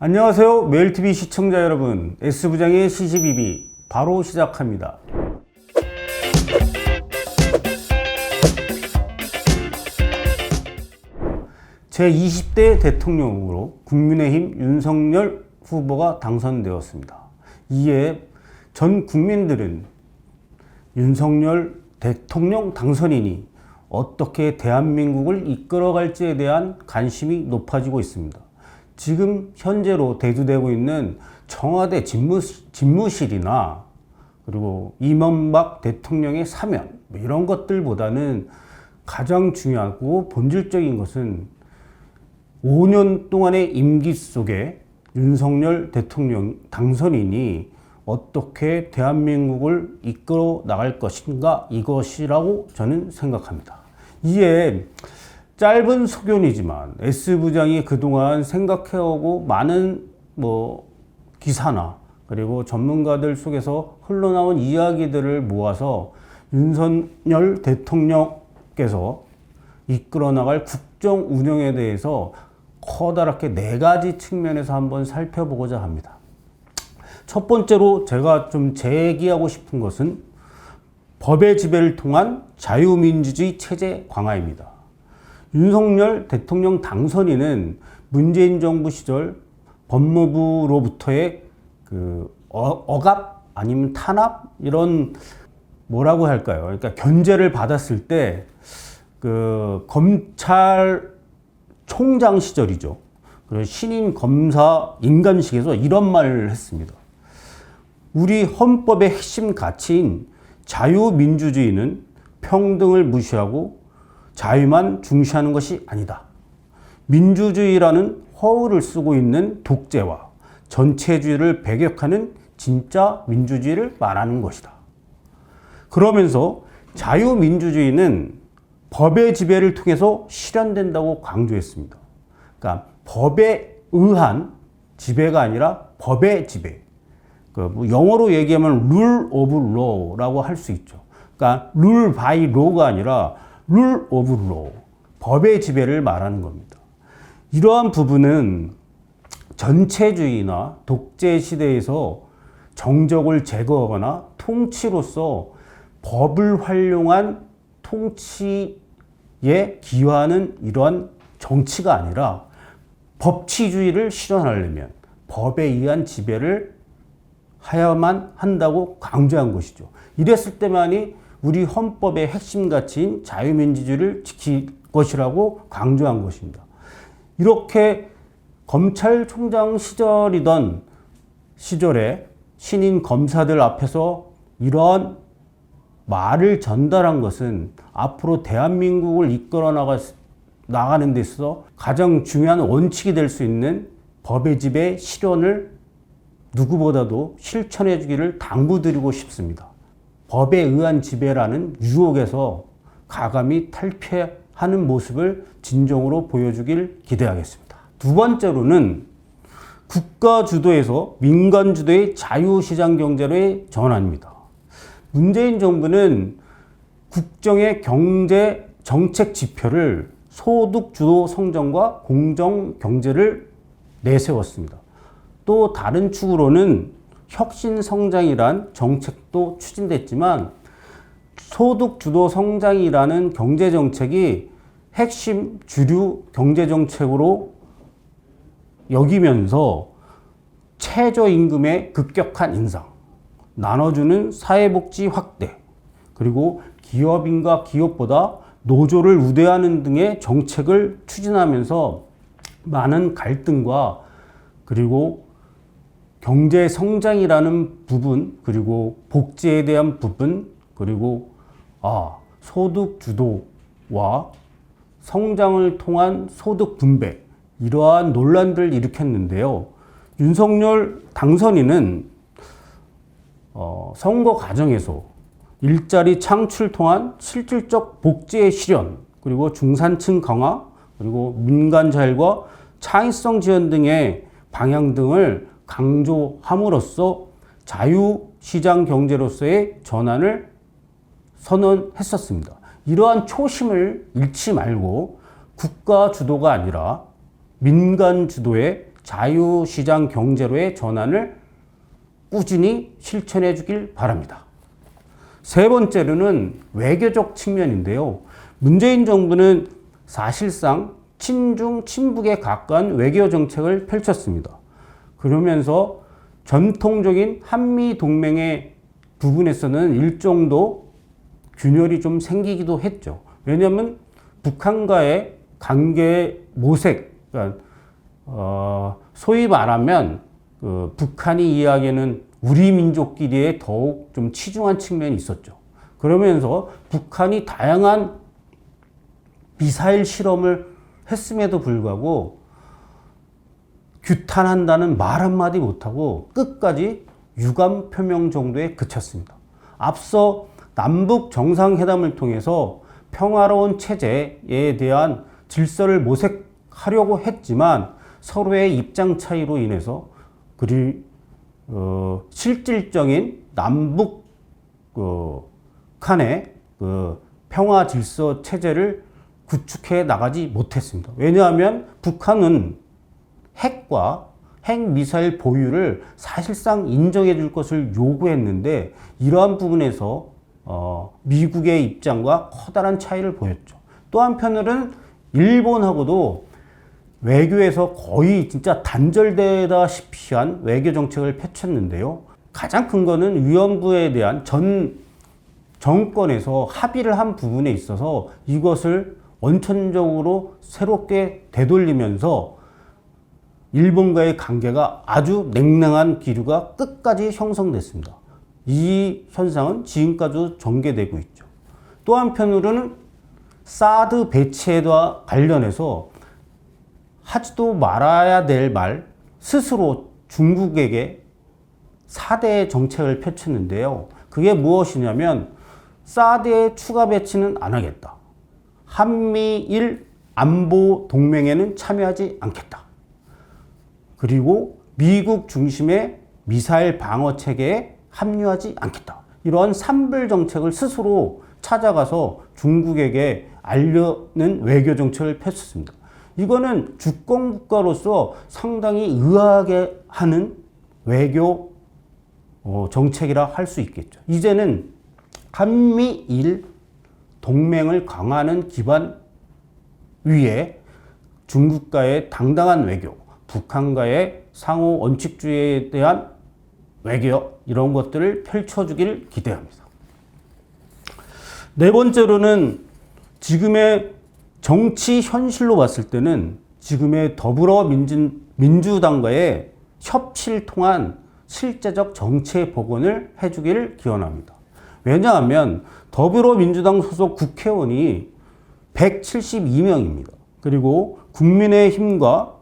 안녕하세요. 매일TV 시청자 여러분, S부장의 시시비비 바로 시작합니다. 제20대 대통령으로 국민의힘 윤석열 후보가 당선되었습니다. 이에 전 국민들은 윤석열 대통령 당선인이 어떻게 대한민국을 이끌어갈지에 대한 관심이 높아지고 있습니다. 지금 현재로 대두되고 있는 청와대 집무실이나 그리고 이명박 대통령의 사면 이런 것들보다는 가장 중요하고 본질적인 것은 5년 동안의 임기 속에 윤석열 대통령 당선인이 어떻게 대한민국을 이끌어 나갈 것인가 이것이라고 저는 생각합니다. 이에 짧은 소견이지만 S부장이 그동안 생각해오고 많은 기사나 그리고 전문가들 속에서 흘러나온 이야기들을 모아서 윤석열 대통령께서 이끌어 나갈 국정 운영에 대해서 커다랗게 4가지 측면에서 한번 살펴보고자 합니다. 첫 번째로 제가 좀 제기하고 싶은 것은 법의 지배를 통한 자유민주주의 체제 강화입니다. 윤석열 대통령 당선인은 문재인 정부 시절 법무부로부터의 억압 아니면 탄압 이런 뭐라고 할까요? 그러니까 견제를 받았을 때 검찰총장 시절이죠. 그래서 신임 검사 임관식에서 이런 말을 했습니다. 우리 헌법의 핵심 가치인 자유민주주의는 평등을 무시하고 자유만 중시하는 것이 아니다. 민주주의라는 허울을 쓰고 있는 독재와 전체주의를 배격하는 진짜 민주주의를 말하는 것이다. 그러면서 자유민주주의는 법의 지배를 통해서 실현된다고 강조했습니다. 그러니까 법에 의한 지배가 아니라 법의 지배. 영어로 얘기하면 rule of law라고 할 수 있죠. 그러니까 rule by law가 아니라 rule of law, 법의 지배를 말하는 겁니다. 이러한 부분은 전체주의나 독재 시대에서 정적을 제거하거나 통치로서 법을 활용한 통치에 기여하는 이러한 정치가 아니라 법치주의를 실현하려면 법에 의한 지배를 하야만 한다고 강조한 것이죠. 이랬을 때만이 우리 헌법의 핵심 가치인 자유민주주의를 지킬 것이라고 강조한 것입니다. 이렇게 검찰총장 시절에 신인 검사들 앞에서 이러한 말을 전달한 것은 앞으로 대한민국을 이끌어 나가는 데 있어서 가장 중요한 원칙이 될 수 있는 법의 지배 실현을 누구보다도 실천해 주기를 당부드리고 싶습니다. 법에 의한 지배라는 유혹에서 가감히 탈피하는 모습을 진정으로 보여주길 기대하겠습니다. 두 번째로는 국가 주도에서 민간 주도의 자유시장 경제로의 전환입니다. 문재인 정부는 국정의 경제 정책 지표를 소득 주도 성장과 공정 경제를 내세웠습니다. 또 다른 축으로는 혁신 성장이란 정책도 추진됐지만 소득 주도 성장이라는 경제 정책이 핵심 주류 경제 정책으로 여기면서 최저임금의 급격한 인상, 나눠주는 사회복지 확대, 그리고 기업인과 기업보다 노조를 우대하는 등의 정책을 추진하면서 많은 갈등과 그리고 경제 성장이라는 부분, 그리고 복지에 대한 부분, 그리고 소득 주도와 성장을 통한 소득 분배, 이러한 논란들을 일으켰는데요. 윤석열 당선인은 선거 과정에서 일자리 창출 통한 실질적 복지의 실현, 그리고 중산층 강화, 그리고 민간 자율과 창의성 지원 등의 방향 등을 강조함으로써 자유시장 경제로서의 전환을 선언했었습니다. 이러한 초심을 잃지 말고 국가 주도가 아니라 민간 주도의 자유시장 경제로의 전환을 꾸준히 실천해 주길 바랍니다. 세 번째로는 외교적 측면인데요. 문재인 정부는 사실상 친중, 친북에 가까운 외교 정책을 펼쳤습니다. 그러면서 전통적인 한미 동맹의 부분에서는 일정도 균열이 좀 생기기도 했죠. 왜냐하면 북한과의 관계 모색, 그러니까 소위 말하면 북한이 이야기하는 우리 민족끼리의 더욱 좀 치중한 측면이 있었죠. 그러면서 북한이 다양한 미사일 실험을 했음에도 불구하고 규탄한다는 말 한마디 못하고 끝까지 유감 표명 정도에 그쳤습니다. 앞서 남북 정상회담을 통해서 평화로운 체제에 대한 질서를 모색하려고 했지만 서로의 입장 차이로 인해서 실질적인 남북 간의 평화 질서 체제를 구축해 나가지 못했습니다. 왜냐하면 북한은 핵과 핵미사일 보유를 사실상 인정해 줄 것을 요구했는데 이러한 부분에서 미국의 입장과 커다란 차이를 보였죠. 또 한편으로는 일본하고도 외교에서 거의 진짜 단절되다시피 한 외교 정책을 펼쳤는데요. 가장 큰 거는 위안부에 대한 전 정권에서 합의를 한 부분에 있어서 이것을 원천적으로 새롭게 되돌리면서 일본과의 관계가 아주 냉랭한 기류가 끝까지 형성됐습니다. 이 현상은 지금까지도 전개되고 있죠. 또 한편으로는 사드 배치와 관련해서 하지도 말아야 될 말 스스로 중국에게 4대 정책을 펼쳤는데요. 그게 무엇이냐면 사드의 추가 배치는 안 하겠다. 한미일 안보 동맹에는 참여하지 않겠다. 그리고 미국 중심의 미사일 방어 체계에 합류하지 않겠다. 이러한 산불 정책을 스스로 찾아가서 중국에게 알려는 외교 정책을 펼쳤습니다. 이거는 주권 국가로서 상당히 의아하게 하는 외교 정책이라 할 수 있겠죠. 이제는 한미일 동맹을 강화하는 기반 위에 중국과의 당당한 외교, 북한과의 상호 원칙주의에 대한 외교 이런 것들을 펼쳐주길 기대합니다. 네 번째로는 지금의 정치 현실로 봤을 때는 지금의 더불어민주당과의 협치를 통한 실제적 정치의 복원을 해주기를 기원합니다. 왜냐하면 더불어민주당 소속 국회의원이 172명입니다. 그리고 국민의힘과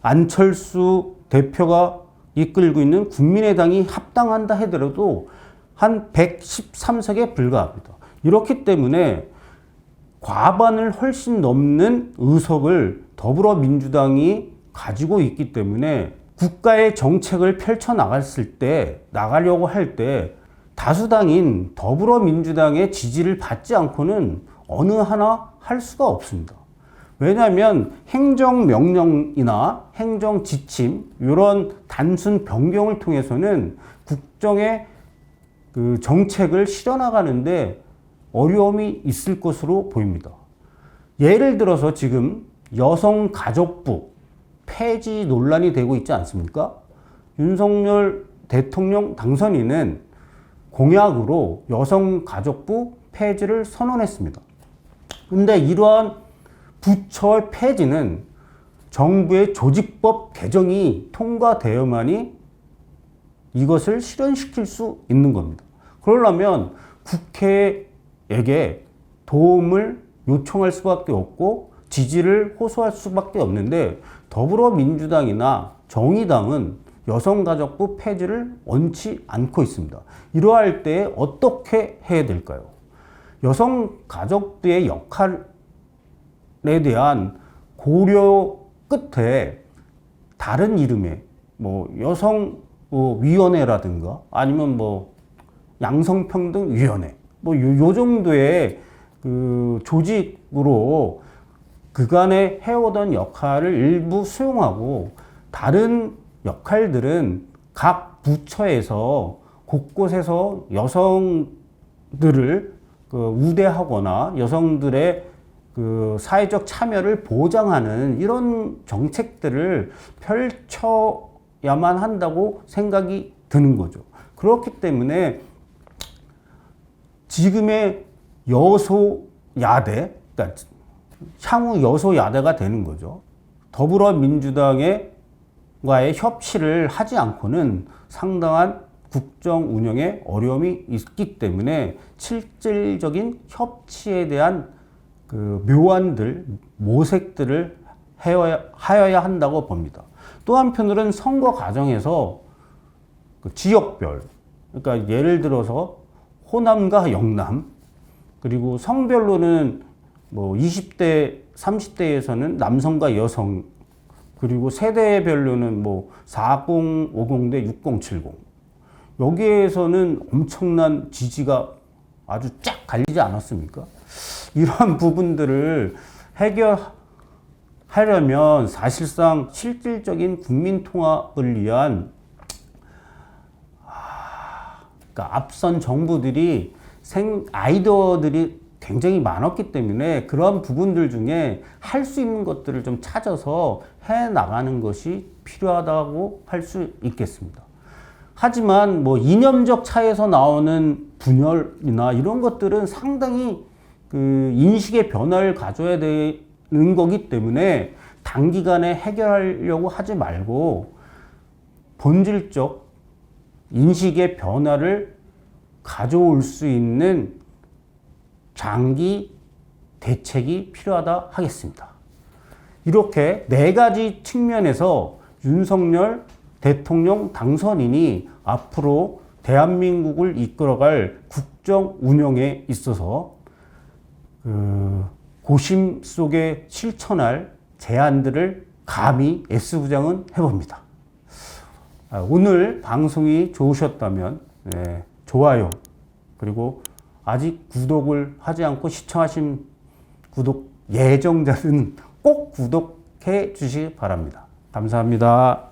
안철수 대표가 이끌고 있는 국민의당이 합당한다 하더라도 한 113석에 불과합니다. 이렇기 때문에 과반을 훨씬 넘는 의석을 더불어민주당이 가지고 있기 때문에 국가의 정책을 나가려고 할 때 다수당인 더불어민주당의 지지를 받지 않고는 어느 하나 할 수가 없습니다. 왜냐하면 행정명령이나 행정지침 이런 단순 변경을 통해서는 국정의 정책을 실현나가는데 어려움이 있을 것으로 보입니다. 예를 들어서 지금 여성가족부 폐지 논란이 되고 있지 않습니까? 윤석열 대통령 당선인은 공약으로 여성가족부 폐지를 선언했습니다. 근데 이러한 부처의 폐지는 정부의 조직법 개정이 통과되어야만이 이것을 실현시킬 수 있는 겁니다. 그러려면 국회에게 도움을 요청할 수밖에 없고 지지를 호소할 수밖에 없는데 더불어민주당이나 정의당은 여성가족부 폐지를 원치 않고 있습니다. 이러할 때 어떻게 해야 될까요? 여성가족부의 역할에 대한 고려 끝에 다른 이름의 여성위원회라든가 아니면 양성평등위원회 요 정도의 조직으로 그간에 해오던 역할을 일부 수용하고 다른 역할들은 각 부처에서 곳곳에서 여성들을 우대하거나 여성들의 사회적 참여를 보장하는 이런 정책들을 펼쳐야만 한다고 생각이 드는 거죠. 그렇기 때문에 지금의 여소야대, 그러니까 향후 여소야대가 되는 거죠. 더불어민주당과의 협치를 하지 않고는 상당한 국정 운영에 어려움이 있기 때문에 실질적인 협치에 대한 묘안들, 모색들을 하여야 한다고 봅니다. 또 한편으로는 선거 과정에서 지역별, 그러니까 예를 들어서 호남과 영남, 그리고 성별로는 뭐 20대, 30대에서는 남성과 여성, 그리고 세대별로는 뭐 40, 50대, 60, 70. 여기에서는 엄청난 지지가 아주 쫙 갈리지 않았습니까? 이러한 부분들을 해결하려면 사실상 실질적인 국민 통합을 위한 그러니까 앞선 정부들이 아이디어들이 굉장히 많았기 때문에 그런 부분들 중에 할 수 있는 것들을 좀 찾아서 해 나가는 것이 필요하다고 할 수 있겠습니다. 하지만 뭐 이념적 차이에서 나오는 분열이나 이런 것들은 상당히 인식의 변화를 가져야 되는 거기 때문에 단기간에 해결하려고 하지 말고 본질적 인식의 변화를 가져올 수 있는 장기 대책이 필요하다 하겠습니다. 이렇게 네 가지 측면에서 윤석열 대통령 당선인이 앞으로 대한민국을 이끌어갈 국정 운영에 있어서 고심 속에 실천할 제안들을 감히 S부장은 해봅니다. 오늘 방송이 좋으셨다면 좋아요, 그리고 아직 구독을 하지 않고 시청하신 구독 예정자는 꼭 구독해 주시기 바랍니다. 감사합니다.